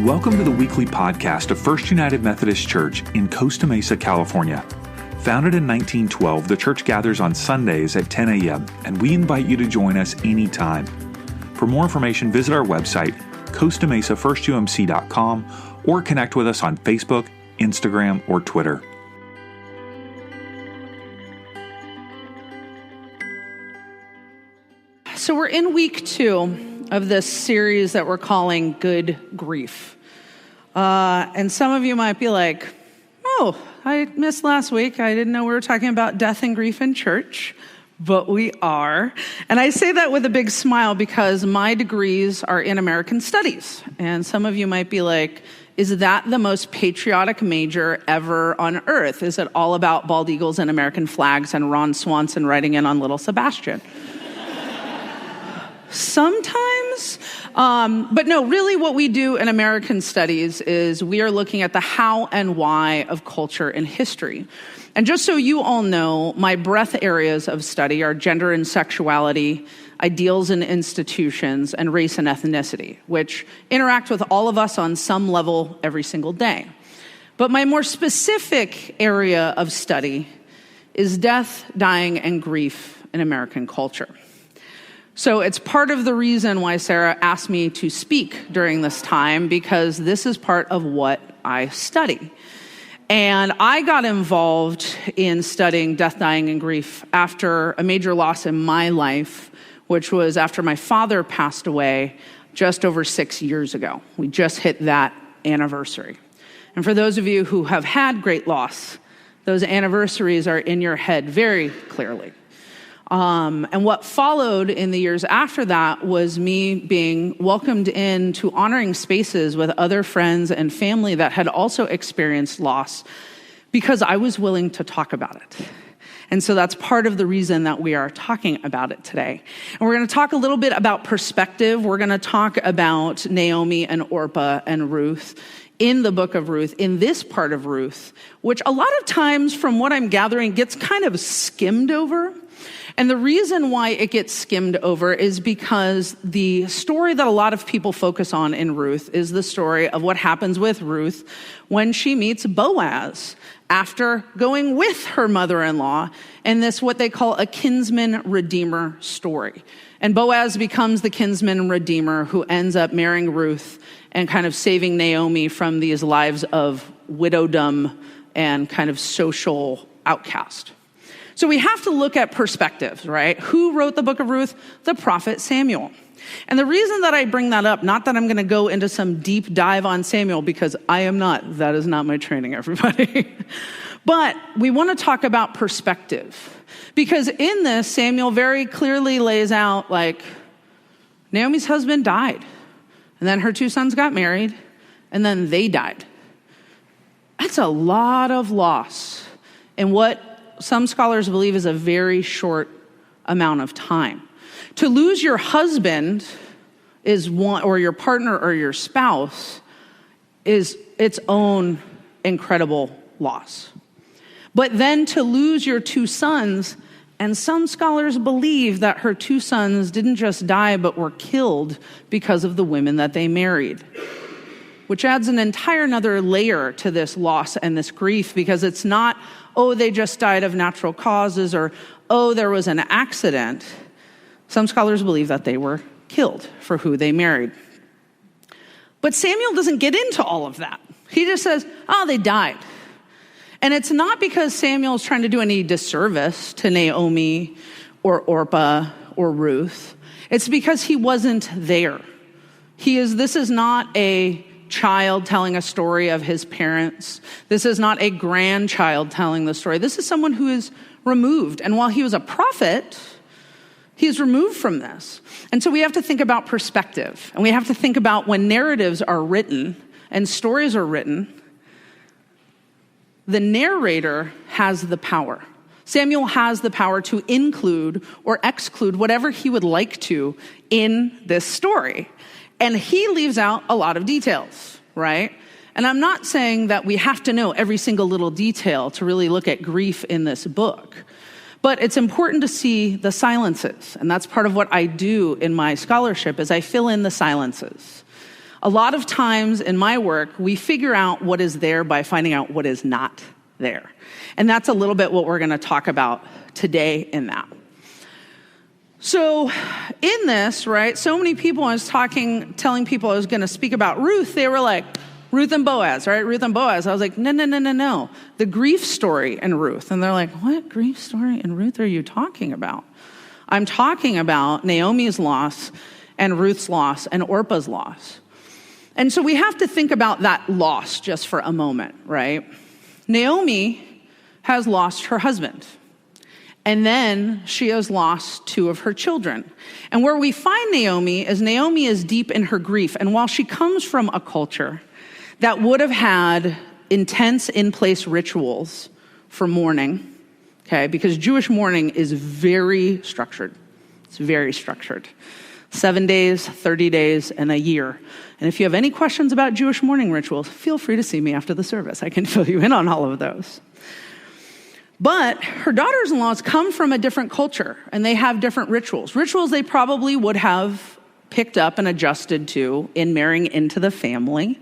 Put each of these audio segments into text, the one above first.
Welcome to the weekly podcast of First United Methodist Church in Costa Mesa, California. Founded in 1912, the church gathers on Sundays at 10 a.m., and we invite you to join us anytime. For more information, visit our website, costamesafirst.umc.com, or connect with us on Facebook, Instagram, or Twitter. So we're in week 2 of this series that we're calling Good Grief. And some of you might be like, oh, I missed last week. I didn't know we were talking about death and grief in church, but we are. And I say that with a big smile because my degrees are in American Studies. And some of you might be like, is that the most patriotic major ever on earth? Is it all about bald eagles and American flags and Ron Swanson writing in on Little Sebastian? Sometimes, but no, really what we do in American Studies is we are looking at the how and why of culture and history. And just so you all know, my breadth areas of study are gender and sexuality, ideals and institutions, and race and ethnicity, which interact with all of us on some level every single day. But my more specific area of study is death, dying, and grief in American culture. So it's part of the reason why Sarah asked me to speak during this time, because this is part of what I study. And I got involved in studying death, dying, and grief after a major loss in my life, which was after my father passed away just over 6 years ago. We just hit that anniversary. And for those of you who have had great loss, those anniversaries are in your head very clearly. And what followed in the years after that was me being welcomed into honoring spaces with other friends and family that had also experienced loss because I was willing to talk about it. And so that's part of the reason that we are talking about it today. And we're going to talk a little bit about perspective. We're going to talk about Naomi and Orpah and Ruth in the book of Ruth, in this part of Ruth, which a lot of times from what I'm gathering gets kind of skimmed over. And the reason why it gets skimmed over is because the story that a lot of people focus on in Ruth is the story of what happens with Ruth when she meets Boaz after going with her mother-in-law in this what they call a kinsman redeemer story. And Boaz becomes the kinsman redeemer who ends up marrying Ruth and kind of saving Naomi from these lives of widowdom and kind of social outcast. So we have to look at perspectives, right? Who wrote the book of Ruth? The prophet Samuel. And the reason that I bring that up, not that I'm going to go into some deep dive on Samuel, because I am not. That is not my training, everybody. But we want to talk about perspective. Because in this, Samuel very clearly lays out, like, Naomi's husband died. And then her 2 sons got married. And then they died. That's a lot of loss in what some scholars believe is a very short amount of time. To lose your husband is one, or your partner or your spouse is its own incredible loss. But then to lose your 2 sons, and some scholars believe that her 2 sons didn't just die but were killed because of the women that they married, which adds an entire another layer to this loss and this grief, because it's not, oh, they just died of natural causes, or, oh, there was an accident. Some scholars believe that they were killed for who they married. But Samuel doesn't get into all of that. He just says, oh, they died. And it's not because Samuel's trying to do any disservice to Naomi or Orpah or Ruth. It's because he wasn't there. This is not a child telling a story of his parents. This is not a grandchild telling the story. This is someone who is removed. And while he was a prophet, he is removed from this. And so we have to think about perspective. And we have to think about when narratives are written and stories are written, the narrator has the power. Samuel has the power to include or exclude whatever he would like to in this story. And he leaves out a lot of details, right? And I'm not saying that we have to know every single little detail to really look at grief in this book. But it's important to see the silences. And that's part of what I do in my scholarship is I fill in the silences. A lot of times in my work, we figure out what is there by finding out what is not there. And that's a little bit what we're going to talk about today in that. So in this, right, so many people, I was telling people I was going to speak about Ruth, they were like, Ruth and Boaz, right? Ruth and Boaz. I was like, no. The grief story in Ruth. And they're like, what grief story in Ruth are you talking about? I'm talking about Naomi's loss and Ruth's loss and Orpah's loss. And so we have to think about that loss just for a moment, right? Naomi has lost her husband. And then she has lost 2 of her children. And where we find Naomi is deep in her grief. And while she comes from a culture that would have had intense in-place rituals for mourning, okay, because Jewish mourning is very structured. It's very structured. 7 days, 30 days, and a year. And if you have any questions about Jewish mourning rituals, feel free to see me after the service. I can fill you in on all of those. But her daughters-in-laws come from a different culture, and they have different rituals. Rituals they probably would have picked up and adjusted to in marrying into the family.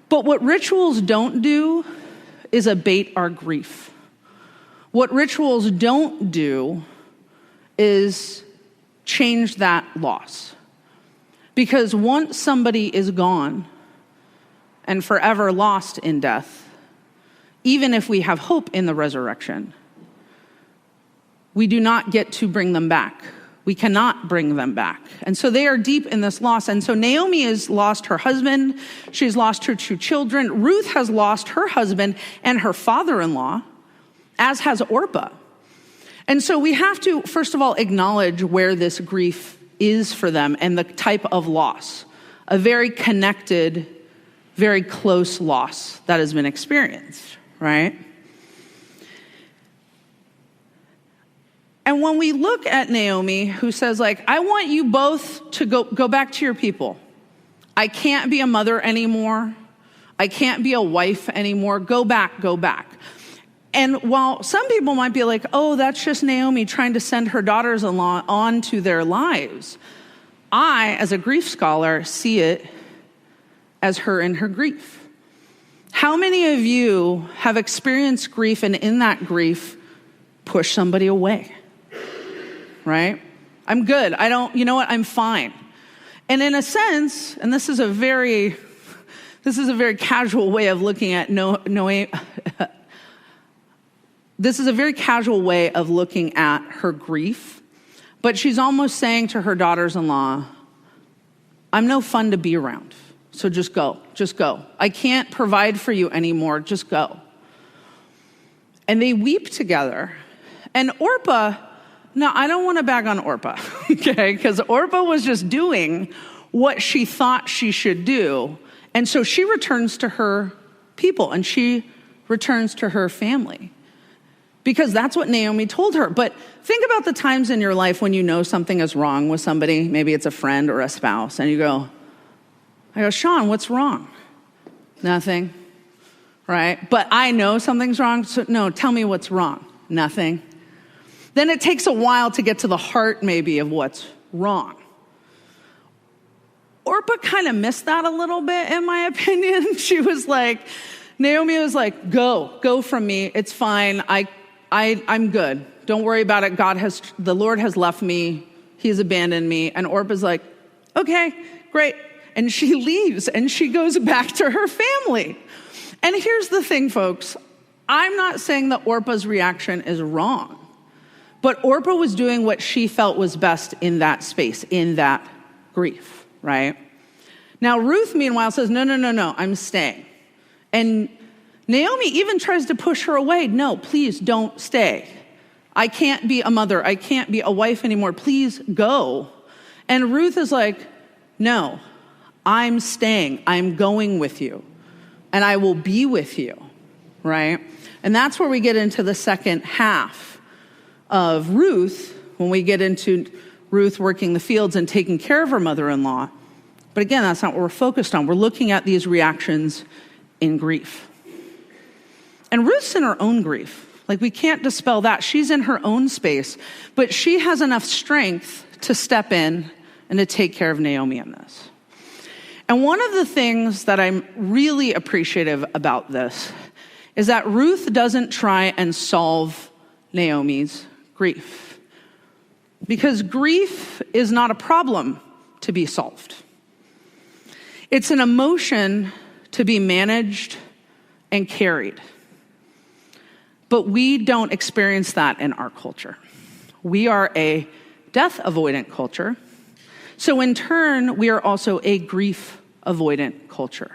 But what rituals don't do is abate our grief. What rituals don't do is change that loss. Because once somebody is gone and forever lost in death, even if we have hope in the resurrection, we do not get to bring them back. We cannot bring them back. And so they are deep in this loss. And so Naomi has lost her husband. She's lost her 2 children. Ruth has lost her husband and her father-in-law, as has Orpah. And so we have to, first of all, acknowledge where this grief is for them and the type of loss, a very connected, very close loss that has been experienced, right? And when we look at Naomi, who says, like, I want you both to go back to your people. I can't be a mother anymore. I can't be a wife anymore. Go back. And while some people might be like, oh, that's just Naomi trying to send her daughters-in-law on to their lives, I, as a grief scholar, see it as her in her grief. How many of you have experienced grief and in that grief push somebody away? Right? I'm good. You know what? I'm fine. And in a sense, and this is a very casual way of looking at this is a very casual way of looking at her grief, but she's almost saying to her daughters-in-law, I'm no fun to be around, so just go. I can't provide for you anymore, just go. And they weep together. And Orpah, now I don't want to bag on Orpah, okay, because Orpah was just doing what she thought she should do, and so she returns to her people, and she returns to her family. Because that's what Naomi told her. But think about the times in your life when you know something is wrong with somebody. Maybe it's a friend or a spouse. And I go, Sean, what's wrong? Nothing. Right? But I know something's wrong. So no, tell me what's wrong. Nothing. Then it takes a while to get to the heart maybe of what's wrong. Orpah kind of missed that a little bit, in my opinion. Naomi was like, go from me. It's fine. I'm good. Don't worry about it. The Lord has left me. He's abandoned me. And Orpah's like, okay, great. And she leaves and she goes back to her family. And here's the thing, folks. I'm not saying that Orpah's reaction is wrong, but Orpah was doing what she felt was best in that space, in that grief, right? Now, Ruth, meanwhile, says, no, I'm staying. And Naomi even tries to push her away. No, please don't stay. I can't be a mother. I can't be a wife anymore. Please go. And Ruth is like, no, I'm staying. I'm going with you. And I will be with you, right? And that's where we get into the second half of Ruth, when we get into Ruth working the fields and taking care of her mother-in-law. But again, that's not what we're focused on. We're looking at these reactions in grief. And Ruth's in her own grief. Like, we can't dispel that. She's in her own space, but she has enough strength to step in and to take care of Naomi in this. And one of the things that I'm really appreciative about this is that Ruth doesn't try and solve Naomi's grief. Because grief is not a problem to be solved. It's an emotion to be managed and carried. But we don't experience that in our culture. We are a death-avoidant culture. So in turn, we are also a grief-avoidant culture.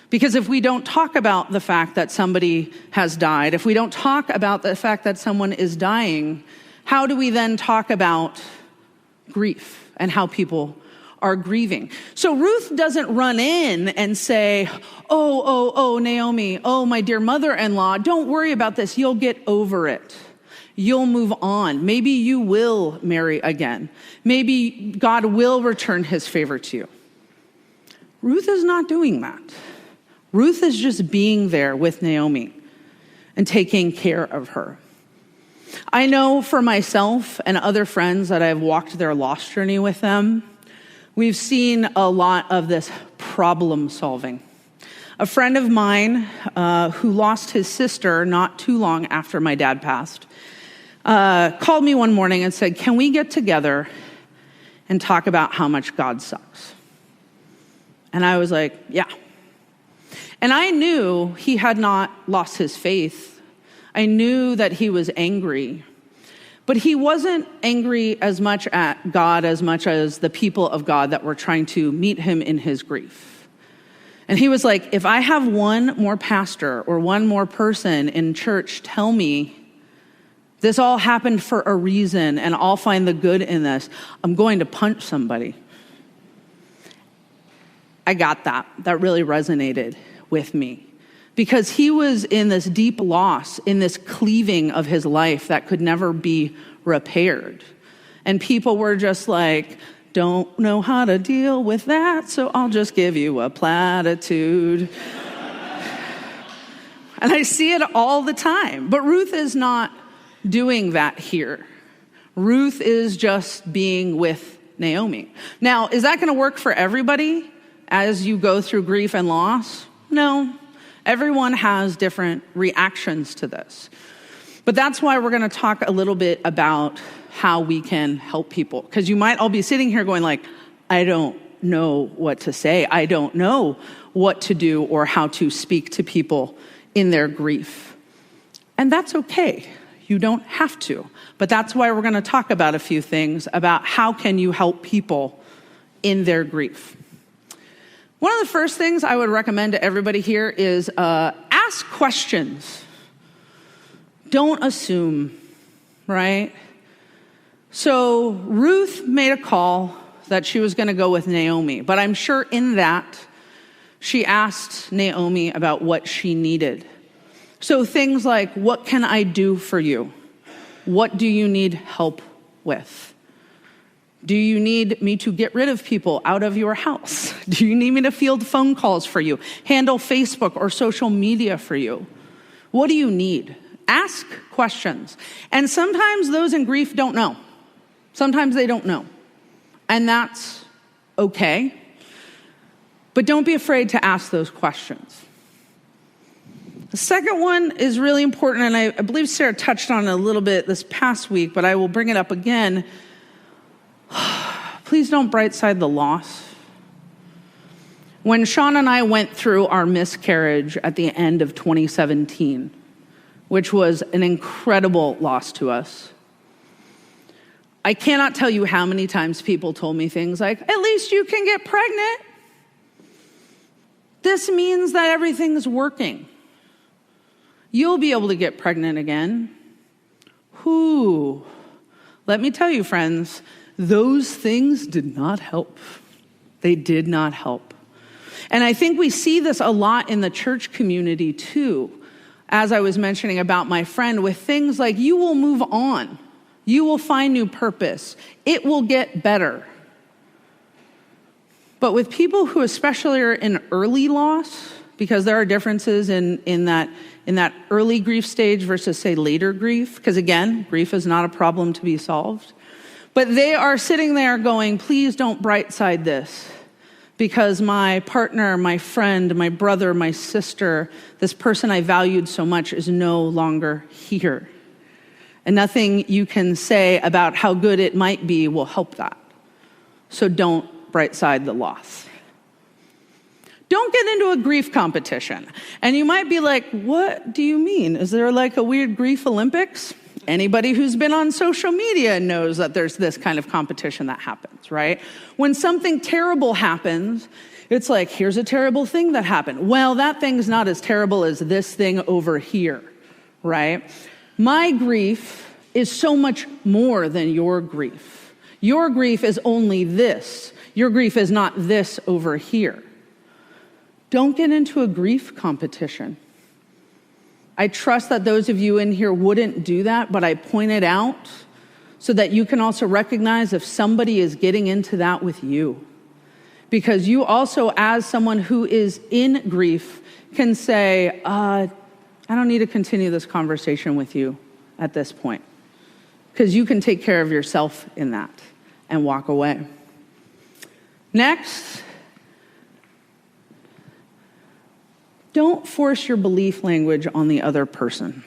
Because if we don't talk about the fact that somebody has died, if we don't talk about the fact that someone is dying, how do we then talk about grief and how people are grieving? So Ruth doesn't run in and say, oh, Naomi, oh, my dear mother-in-law, don't worry about this. You'll get over it. You'll move on. Maybe you will marry again. Maybe God will return his favor to you. Ruth is not doing that. Ruth is just being there with Naomi and taking care of her. I know for myself and other friends that I've walked their loss journey with them, we've seen a lot of this problem solving. A friend of mine who lost his sister not too long after my dad passed called me one morning and said, "Can we get together and talk about how much God sucks?" And I was like, yeah. And I knew he had not lost his faith. I knew that he was angry. But he wasn't angry as much at God as much as the people of God that were trying to meet him in his grief. And he was like, if I have one more pastor or one more person in church tell me this all happened for a reason and I'll find the good in this, I'm going to punch somebody. I got that. That really resonated with me. Because he was in this deep loss, in this cleaving of his life that could never be repaired. And people were just like, don't know how to deal with that, so I'll just give you a platitude. And I see it all the time. But Ruth is not doing that here. Ruth is just being with Naomi. Now, is that going to work for everybody as you go through grief and loss? No. Everyone has different reactions to this. But that's why we're going to talk a little bit about how we can help people. Because you might all be sitting here going like, I don't know what to say. I don't know what to do or how to speak to people in their grief. And that's okay. You don't have to. But that's why we're going to talk about a few things about how can you help people in their grief. One of the first things I would recommend to everybody here is ask questions. Don't assume, right? So Ruth made a call that she was going to go with Naomi, but I'm sure in that she asked Naomi about what she needed. So things like, what can I do for you? What do you need help with? Do you need me to get rid of people out of your house? Do you need me to field phone calls for you? Handle Facebook or social media for you? What do you need? Ask questions. And sometimes those in grief don't know. Sometimes they don't know. And that's okay. But don't be afraid to ask those questions. The second one is really important, and I believe Sarah touched on it a little bit this past week, but I will bring it up again. Please don't brightside the loss. When Sean and I went through our miscarriage at the end of 2017, which was an incredible loss to us, I cannot tell you how many times people told me things like, at least you can get pregnant. This means that everything's working. You'll be able to get pregnant again. Whew. Let me tell you, friends, those things did not help. They did not help. And I think we see this a lot in the church community too, as I was mentioning about my friend, with things like you will move on. You will find new purpose. It will get better. But with people who especially are in early loss, because there are differences in that early grief stage versus, say, later grief, because again, grief is not a problem to be solved. But they are sitting there going, please don't brightside this. because my partner, my friend, my brother, my sister, this person I valued so much is no longer here. And nothing you can say about how good it might be will help that. So don't bright side the loss. Don't get into a grief competition. And you might be like, what do you mean? Is there like a weird grief Olympics? Anybody who's been on social media knows that there's this kind of competition that happens, right? When something terrible happens, it's like, here's a terrible thing that happened. Well, that thing's not as terrible as this thing over here, right? My grief is so much more than your grief. Your grief is only this. Your grief is not this over here. Don't get into a grief competition. I trust that those of you in here wouldn't do that, but I point it out so that you can also recognize if somebody is getting into that with you. Because you also, as someone who is in grief, can say, I don't need to continue this conversation with you at this point. Because you can take care of yourself in that and walk away. Next, don't force your belief language on the other person.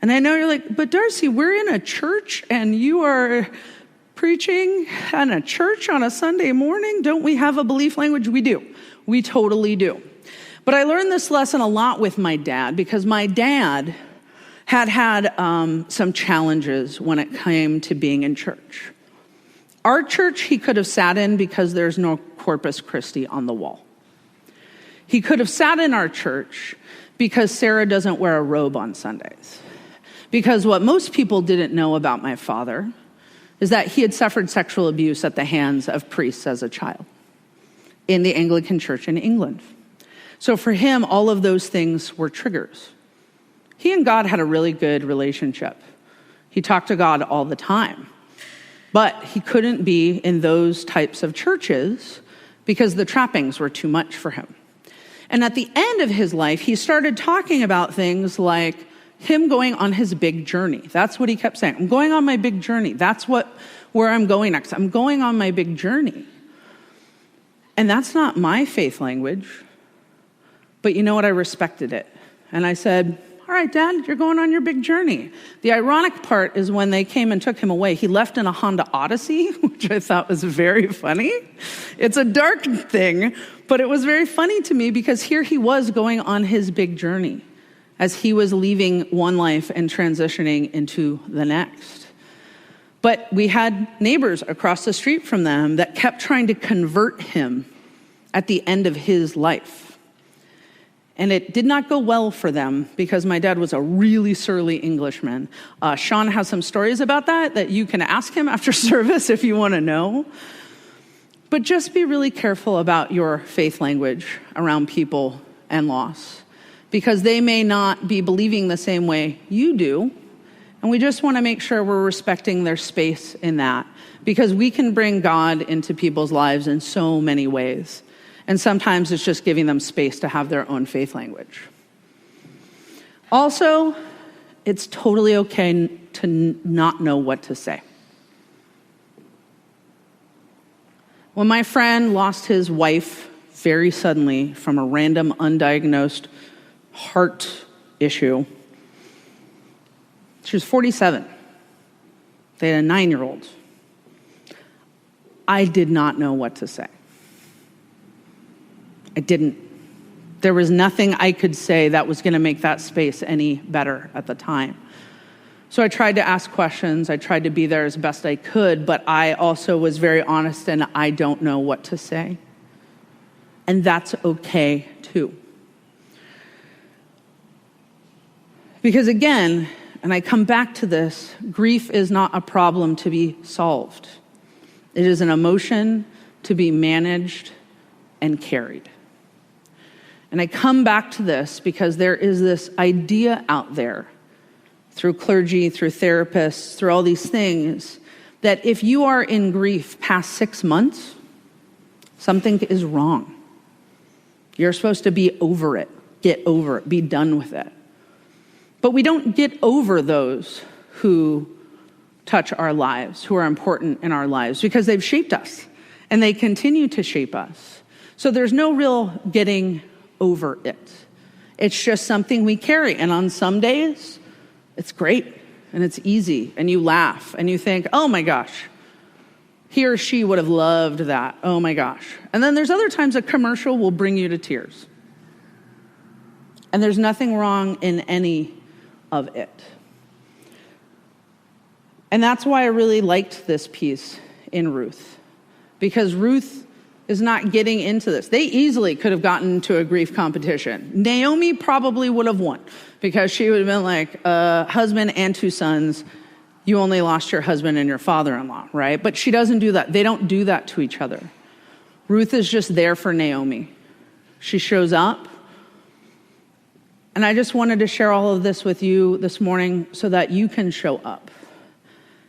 And I know you're like, but Darcy, we're in a church and you are preaching in a church on a Sunday morning. Don't we have a belief language? We do. We totally do. But I learned this lesson a lot with my dad because my dad had some challenges when it came to being in church. Our church he could have sat in because there's no Corpus Christi on the wall. He could have sat in our church because Sarah doesn't wear a robe on Sundays. Because what most people didn't know about my father is that he had suffered sexual abuse at the hands of priests as a child in the Anglican Church in England. So for him, all of those things were triggers. He and God had a really good relationship. He talked to God all the time. But he couldn't be in those types of churches because the trappings were too much for him. And at the end of his life, he started talking about things like him going on his big journey. That's what he kept saying. I'm going on my big journey. That's where I'm going next. I'm going on my big journey. And that's not my faith language. But you know what? I respected it. And I said, all right, Dad, you're going on your big journey. The ironic part is when they came and took him away, he left in a Honda Odyssey, which I thought was very funny. It's a dark thing, but it was very funny to me because here he was going on his big journey as he was leaving one life and transitioning into the next. But we had neighbors across the street from them that kept trying to convert him at the end of his life. And it did not go well for them because my dad was a really surly Englishman. Sean has some stories about that you can ask him after service if you want to know. But just be really careful about your faith language around people and loss because they may not be believing the same way you do. And we just want to make sure we're respecting their space in that because we can bring God into people's lives in so many ways. And sometimes it's just giving them space to have their own faith language. Also, it's totally okay to not know what to say. When my friend lost his wife very suddenly from a random undiagnosed heart issue, she was 47. They had a 9-year-old. I did not know what to say. I didn't. There was nothing I could say that was going to make that space any better at the time. So I tried to ask questions. I tried to be there as best I could, but I also was very honest and I don't know what to say. And that's okay too. Because again, and I come back to this, grief is not a problem to be solved. It is an emotion to be managed and carried. And I come back to this because there is this idea out there through clergy, through therapists, through all these things, that if you are in grief past 6 months, something is wrong. You're supposed to be over it, get over it, be done with it. But we don't get over those who touch our lives, who are important in our lives, because they've shaped us. and they continue to shape us. So there's no real getting over it. It's just something we carry. And on some days, it's great and it's easy and you laugh and you think, oh my gosh, he or she would have loved that. Oh my gosh. And then there's other times a commercial will bring you to tears. And there's nothing wrong in any of it. And that's why I really liked this piece in Ruth, because Ruth is not getting into this. They easily could have gotten into a grief competition. Naomi probably would have won because she would have been like, husband and 2 sons, you only lost your husband and your father-in-law, right? But she doesn't do that. They don't do that to each other. Ruth is just there for Naomi. She shows up. And I just wanted to share all of this with you this morning so that you can show up.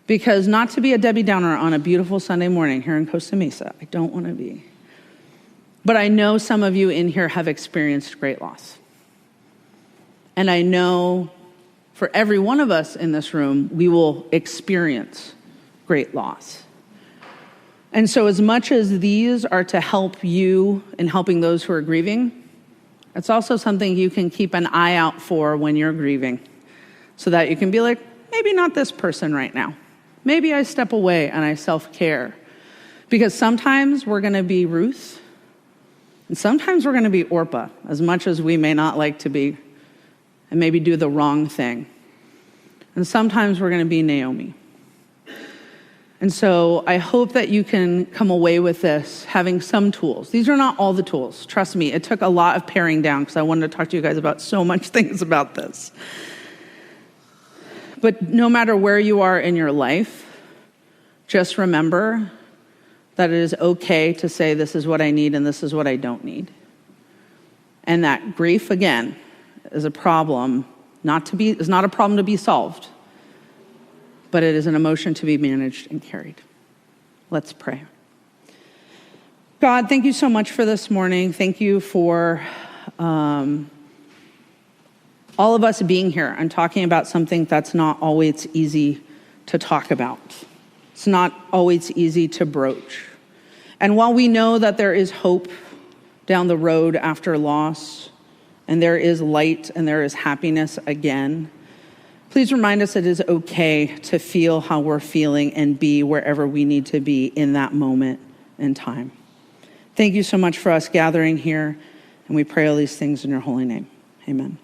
Because not to be a Debbie Downer on a beautiful Sunday morning here in Costa Mesa, I don't want to be. But I know some of you in here have experienced great loss. And I know for every one of us in this room, we will experience great loss. And so as much as these are to help you in helping those who are grieving, it's also something you can keep an eye out for when you're grieving so that you can be like, maybe not this person right now. Maybe I step away and I self-care. Because sometimes we're going to be Ruth, and sometimes we're going to be Orpah, as much as we may not like to be, and maybe do the wrong thing. And sometimes we're going to be Naomi. And so I hope that you can come away with this having some tools. These are not all the tools. Trust me, it took a lot of paring down because I wanted to talk to you guys about so much things about this. But no matter where you are in your life, just remember that it is okay to say this is what I need and this is what I don't need. And that grief, again, is a problem, is not a problem to be solved, but it is an emotion to be managed and carried. Let's pray. God, thank you so much for this morning. Thank you for all of us being here and talking about something that's not always easy to talk about. It's not always easy to broach. And while we know that there is hope down the road after loss, and there is light and there is happiness again, please remind us it is okay to feel how we're feeling and be wherever we need to be in that moment in time. Thank you so much for us gathering here, and we pray all these things in your holy name. Amen.